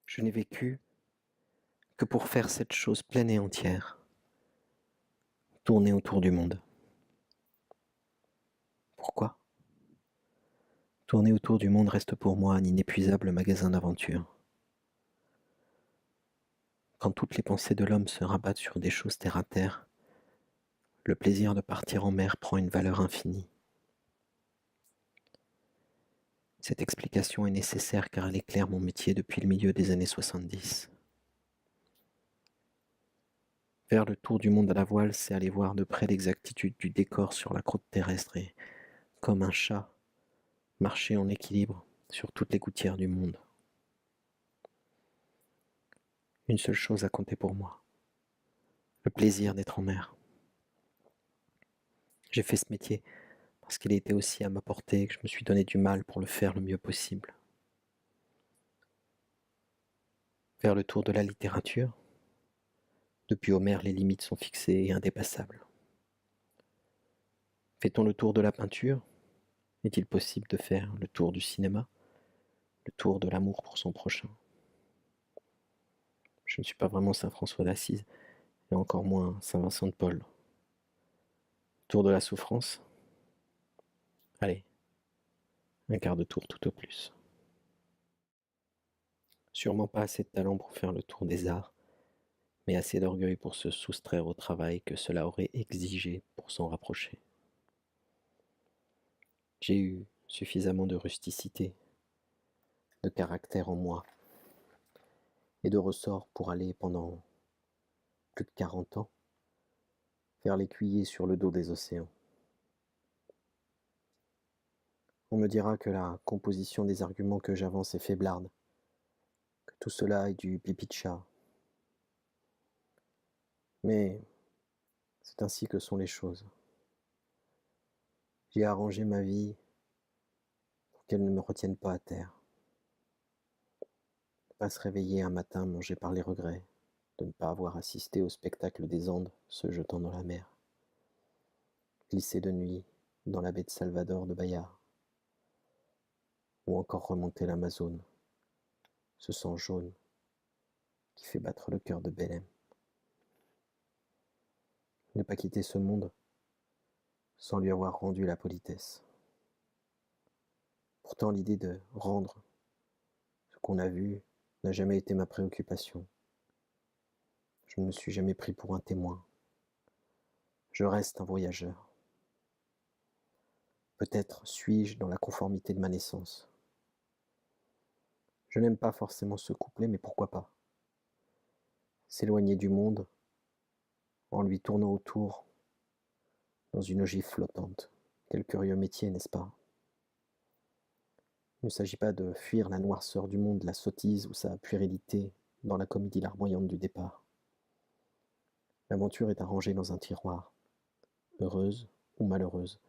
Je n'ai vécu que pour faire cette chose pleine et entière, tourner autour du monde. Pourquoi? Tourner autour du monde reste pour moi un inépuisable magasin d'aventures. Quand toutes les pensées de l'homme se rabattent sur des choses terre à terre, le plaisir de partir en mer prend une valeur infinie. Cette explication est nécessaire car elle éclaire mon métier depuis le milieu des années 70. Faire le tour du monde à la voile, c'est aller voir de près l'exactitude du décor sur la croûte terrestre et, comme un chat, marcher en équilibre sur toutes les gouttières du monde. Une seule chose a compté pour moi, le plaisir d'être en mer. J'ai fait ce métier parce qu'il était aussi à ma portée et que je me suis donné du mal pour le faire le mieux possible. Faire le tour de la littérature, depuis Homère les limites sont fixées et indépassables. Fait-on le tour de la peinture? Est-il possible de faire le tour du cinéma, le tour de l'amour pour son prochain? Je ne suis pas vraiment Saint François d'Assise, et encore moins Saint Vincent de Paul. Tour de la souffrance? Allez, un quart de tour tout au plus. Sûrement pas assez de talent pour faire le tour des arts, mais assez d'orgueil pour se soustraire au travail que cela aurait exigé pour s'en rapprocher. J'ai eu suffisamment de rusticité, de caractère en moi, et de ressort pour aller pendant plus de 40 ans faire l'écuyer sur le dos des océans. On me dira que la composition des arguments que j'avance est faiblarde, que tout cela est du pipi de chat. Mais c'est ainsi que sont les choses. J'ai arrangé ma vie pour qu'elle ne me retienne pas à terre. Ne pas se réveiller un matin mangé par les regrets, de ne pas avoir assisté au spectacle des Andes se jetant dans la mer. Glisser de nuit dans la baie de Salvador de Bahia, ou encore remonter l'Amazone, ce sang jaune qui fait battre le cœur de Belém. Ne pas quitter ce monde sans lui avoir rendu la politesse. Pourtant, l'idée de rendre ce qu'on a vu n'a jamais été ma préoccupation. Je ne me suis jamais pris pour un témoin. Je reste un voyageur. Peut-être suis-je dans la conformité de ma naissance. Je n'aime pas forcément ce couplet, mais pourquoi pas? S'éloigner du monde en lui tournant autour dans une ogive flottante. Quel curieux métier, n'est-ce pas? Il ne s'agit pas de fuir la noirceur du monde, la sottise ou sa puérilité dans la comédie larmoyante du départ. L'aventure est arrangée dans un tiroir. Heureuse ou malheureuse,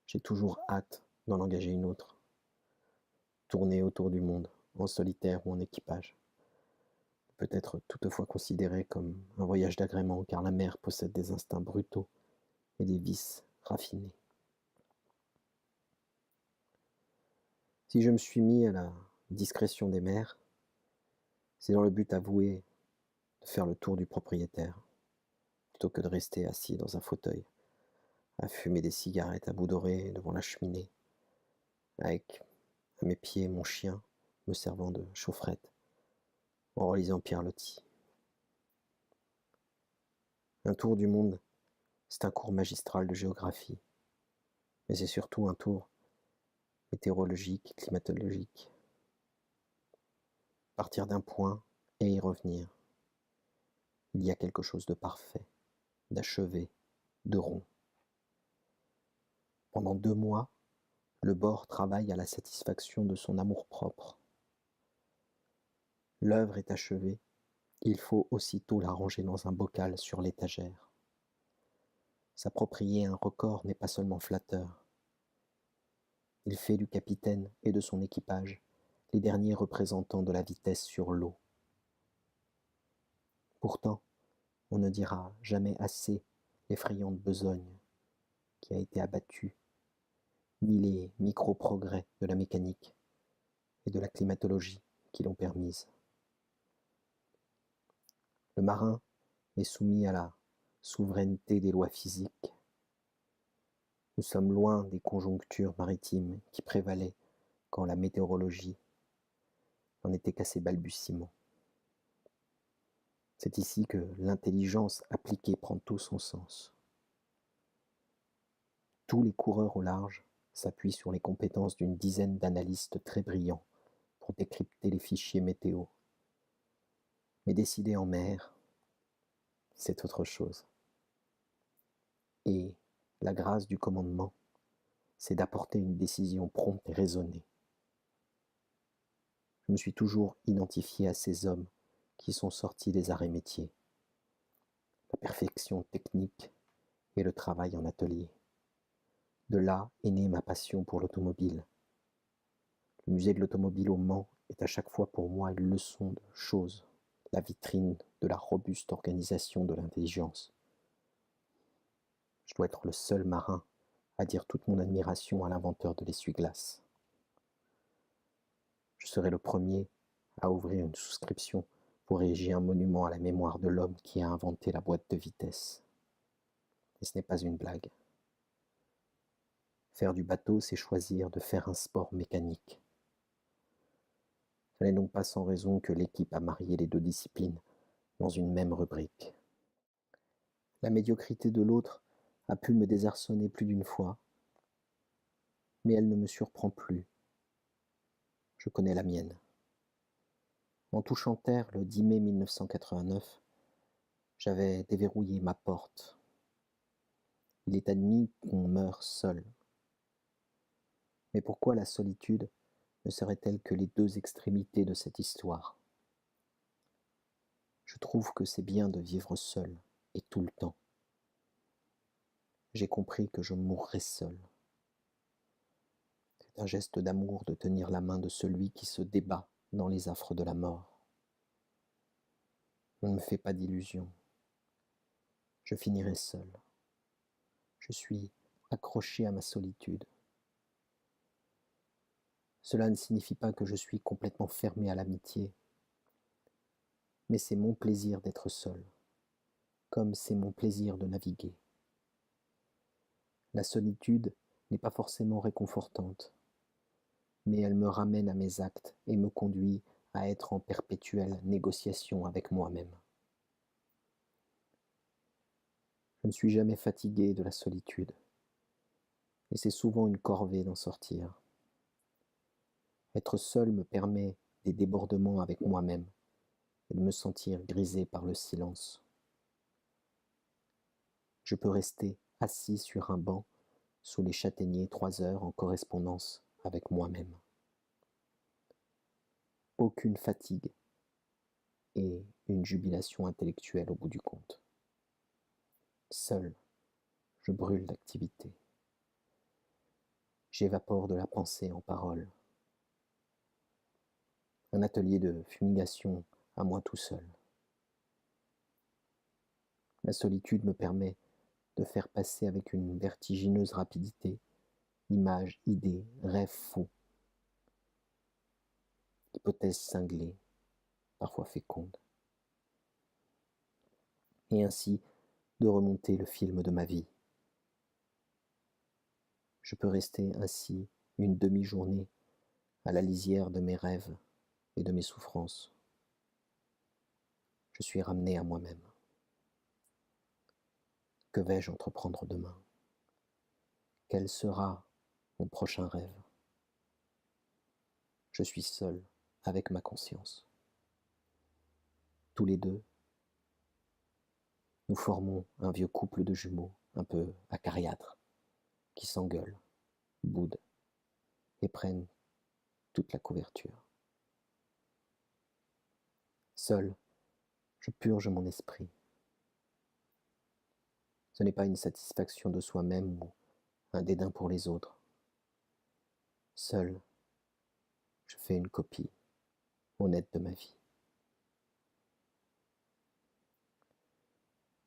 j'ai toujours hâte d'en engager une autre. Tourner autour du monde, en solitaire ou en équipage. Peut être toutefois considéré comme un voyage d'agrément car la mer possède des instincts brutaux et des vices raffinés. Si je me suis mis à la discrétion des mers, c'est dans le but avoué de faire le tour du propriétaire, plutôt que de rester assis dans un fauteuil, à fumer des cigarettes à bout doré devant la cheminée, avec à mes pieds mon chien me servant de chaufferette, en relisant Pierre Loti. Un tour du monde, c'est un cours magistral de géographie, mais c'est surtout un tour météorologique, climatologique. Partir d'un point et y revenir. Il y a quelque chose de parfait, d'achevé, de rond. Pendant 2 mois, le bord travaille à la satisfaction de son amour-propre. L'œuvre est achevée, il faut aussitôt la ranger dans un bocal sur l'étagère. S'approprier un record n'est pas seulement flatteur. Il fait du capitaine et de son équipage les derniers représentants de la vitesse sur l'eau. Pourtant, on ne dira jamais assez l'effrayante besogne qui a été abattue, ni les micro-progrès de la mécanique et de la climatologie qui l'ont permise. Le marin est soumis à la souveraineté des lois physiques. Nous sommes loin des conjonctures maritimes qui prévalaient quand la météorologie n'en était qu'à ses balbutiements. C'est ici que l'intelligence appliquée prend tout son sens. Tous les coureurs au large s'appuient sur les compétences d'une dizaine d'analystes très brillants pour décrypter les fichiers météo. Mais décider en mer, c'est autre chose. Et la grâce du commandement, c'est d'apporter une décision prompte et raisonnée. Je me suis toujours identifié à ces hommes qui sont sortis des arrêts métiers, la perfection technique et le travail en atelier. De là est née ma passion pour l'automobile. Le musée de l'automobile au Mans est à chaque fois pour moi une leçon de choses, la vitrine de la robuste organisation de l'intelligence. Je dois être le seul marin à dire toute mon admiration à l'inventeur de l'essuie-glace. Je serai le premier à ouvrir une souscription pour ériger un monument à la mémoire de l'homme qui a inventé la boîte de vitesse. Et ce n'est pas une blague. Faire du bateau, c'est choisir de faire un sport mécanique. Ce n'est donc pas sans raison que l'équipe a marié les deux disciplines dans une même rubrique. La médiocrité de l'autre a pu me désarçonner plus d'une fois, mais elle ne me surprend plus. Je connais la mienne. En touchant terre le 10 mai 1989, j'avais déverrouillé ma porte. Il est admis qu'on meurt seul. Mais pourquoi la solitude ne serait-elle que les deux extrémités de cette histoire? Je trouve que c'est bien de vivre seul, et tout le temps. J'ai compris que je mourrais seul. C'est un geste d'amour de tenir la main de celui qui se débat dans les affres de la mort. Je ne me fais pas d'illusions. Je finirai seul. Je suis accroché à ma solitude. Cela ne signifie pas que je suis complètement fermé à l'amitié, mais c'est mon plaisir d'être seul, comme c'est mon plaisir de naviguer. La solitude n'est pas forcément réconfortante, mais elle me ramène à mes actes et me conduit à être en perpétuelle négociation avec moi-même. Je ne suis jamais fatigué de la solitude, et c'est souvent une corvée d'en sortir. Être seul me permet des débordements avec moi-même et de me sentir grisé par le silence. Je peux rester assis sur un banc sous les châtaigniers 3 heures en correspondance avec moi-même. Aucune fatigue et une jubilation intellectuelle au bout du compte. Seul, je brûle d'activité. J'évapore de la pensée en paroles. Un atelier de fumigation à moi tout seul. La solitude me permet de faire passer avec une vertigineuse rapidité images, idées, rêves fous, hypothèses cinglées, parfois fécondes, et ainsi de remonter le film de ma vie. Je peux rester ainsi une demi-journée à la lisière de mes rêves et de mes souffrances. Je suis ramené à moi-même. Que vais-je entreprendre demain? Quel sera mon prochain rêve? Je suis seul avec ma conscience. Tous les deux, nous formons un vieux couple de jumeaux un peu acariâtres qui s'engueulent, boudent et prennent toute la couverture. Seul, je purge mon esprit. Ce n'est pas une satisfaction de soi-même ou un dédain pour les autres. Seul, je fais une copie honnête de ma vie.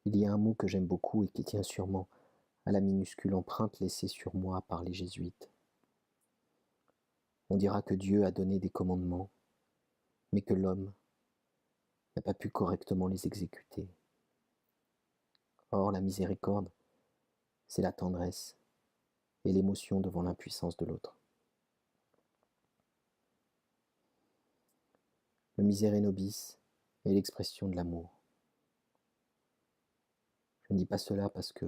Il y a un mot que j'aime beaucoup et qui tient sûrement à la minuscule empreinte laissée sur moi par les jésuites. On dira que Dieu a donné des commandements, mais que l'homme n'a pas pu correctement les exécuter. Or, la miséricorde, c'est la tendresse et l'émotion devant l'impuissance de l'autre. Le miserere nobis est l'expression de l'amour. Je ne dis pas cela parce que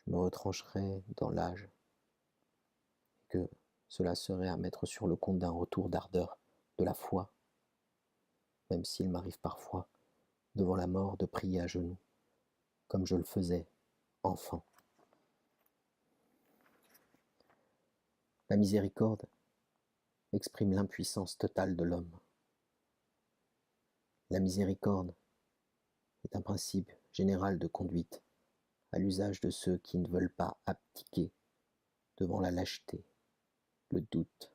je me retrancherais dans l'âge, et que cela serait à mettre sur le compte d'un retour d'ardeur de la foi, même s'il m'arrive parfois, devant la mort, de prier à genoux, comme je le faisais enfant. La miséricorde exprime l'impuissance totale de l'homme. La miséricorde est un principe général de conduite à l'usage de ceux qui ne veulent pas abdiquer devant la lâcheté, le doute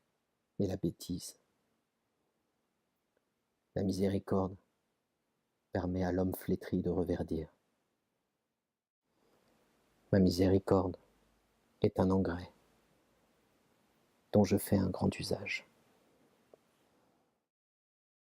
et la bêtise. La miséricorde permet à l'homme flétri de reverdir. Ma miséricorde est un engrais dont je fais un grand usage.